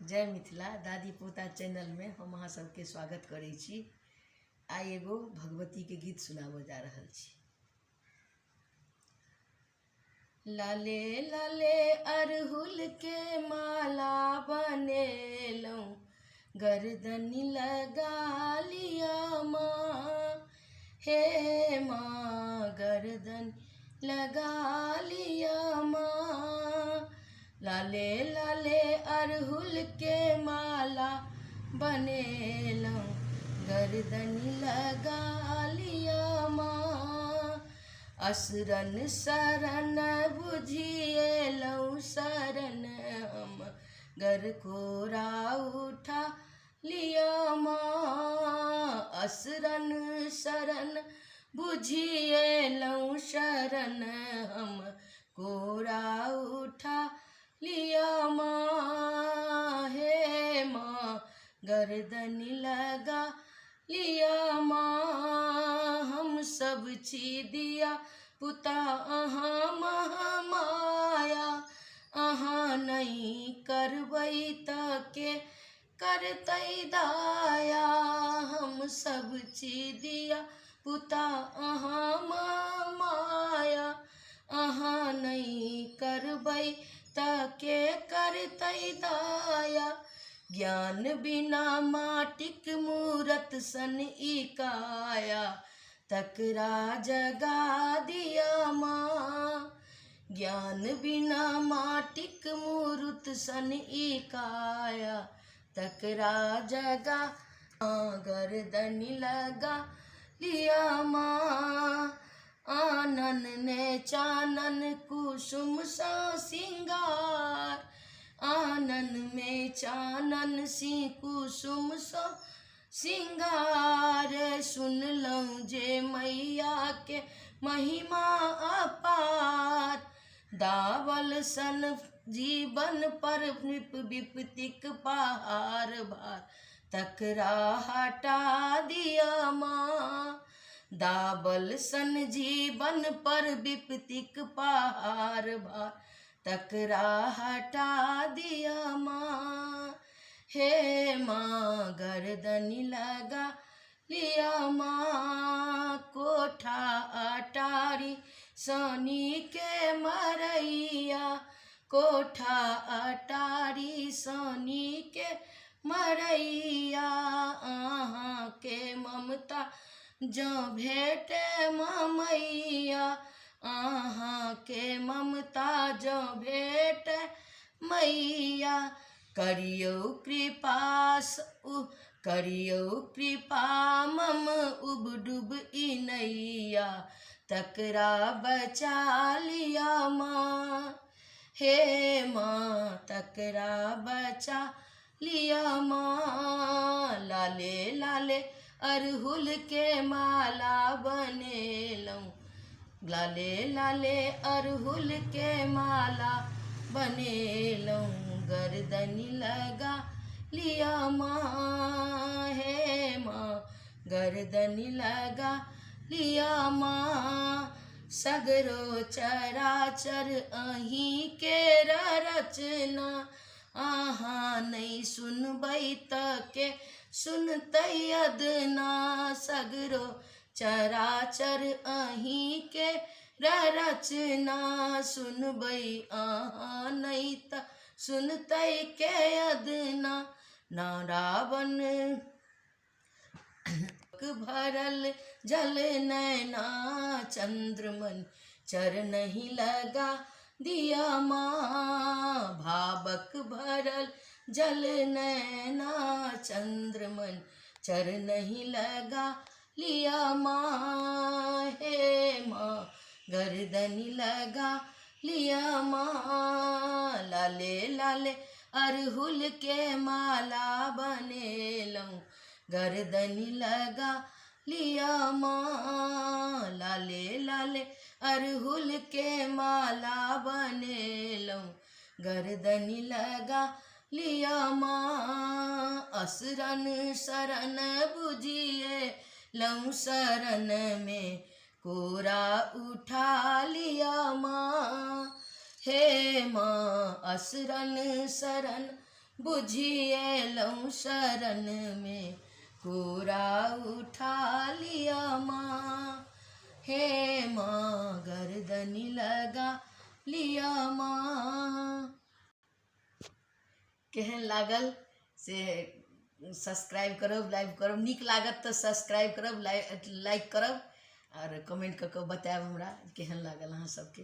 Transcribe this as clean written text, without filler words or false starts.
जय मिथिला दादी पोता चैनल में हम अहाँ सबके स्वागत करै छी। आइ एगो भगवती के गीत सुनाबऽ जा रहल छी। लाले लाले अरहुल के माला बनेलौं, गर्दनी लगा लिया माँ, हे माँ गर्दन लगा लिया माँ। लाले लाले अरहुल के माला बनेलौं, गर्दनी लगा लिया माँ। असरन शरण बुझिएलौं शरण हम, गर कोरा उठा लिया माँ। असरन शरण बुझिएलौं शरण हम, कोरा उठा लिया माँ, हे माँ गर्दनी लगा लिया माँ। हम सब छी दिया पुता अहाँ महामाया, अहाँ नहीं करबै त के करतै दाया। हम सब छी दिया पुता अहाँ महामाया, अहाँ नहीं करबै त के करतै दाया। ज्ञान बिना माटिक मूरत सन ई काया, तकरा जगा दिया माँ। ज्ञान बिना माटिक मूरत सन ई काया, तकरा जगा गर्दनी लगा लिया माँ। आनन ने चानन कुसुम सा सिंगार, आनन में चानन सी कुसुम सा सिंगार। सुनलौं जे मैया के महिमा अपार, दावल सन जीवन पर विपतिक पहाड़ भार, तकरा हटा दिया माँ। दावल सन जीवन पर विपतिक पहाड़ भार, तकरा हटा दिया माँ। हे माँ गर्दनी लगा लिया माँ। कोठा अटारी सनी के मरैया, कोठा अटारी सनी के मरैया। अहाँ के ममता जँ भेटे मैया, अहाँ के ममता जँ भेटे मैया। करियौ कृपा मम उब डूब ई नैया, तकरा बचा लिया माँ। हे माँ तकरा बचा लिया माँ। लाले लाले अरहुल के माला बनेलौं, लाले लाले अरहुल के माला बनेलौं, गर्दनी लगा लिया माँ। हे माँ गर्दनी लगा लिया माँ। सगरो चराचर अहीं के रचना, अहाँ नहीं सुनबै त के सुनतै अदना। सगरो चराचर अहीं के रचना, सुनबै अहाँ नहीं त सुनतै के अदना। ना रावण भरल जल नैना, चंद्रमन चरनहि लगा दिया माँ। भावक भरल जल नैना, चंद्रमन चरनहि लगा लिया माँ। हे माँ गर्दनी लगा लिया माँ। लाले लाले अरहुल के माला बनेलौं, गर्दनी लगा लिया माँ। लाले लाले अरहुल के माला बनेलौं, गर्दनी लगा लिया माँ। असरन शरण बुझिएलौं शरण में, कोरा उठा लिया माँ। हे माँ असरन शरण बुझिए लऊं शरण में कोरा उठा लिया माँ। हे माँ गर्दनी लगा लिया माँ। केहन लागल से सब्सक्राइब करब, लाइक करब, नीक लागत तो सब्सक्राइब करब, लाइक करब और कमेंट कऽ के बतायब हमरा केहन लागल अहाँ सबके।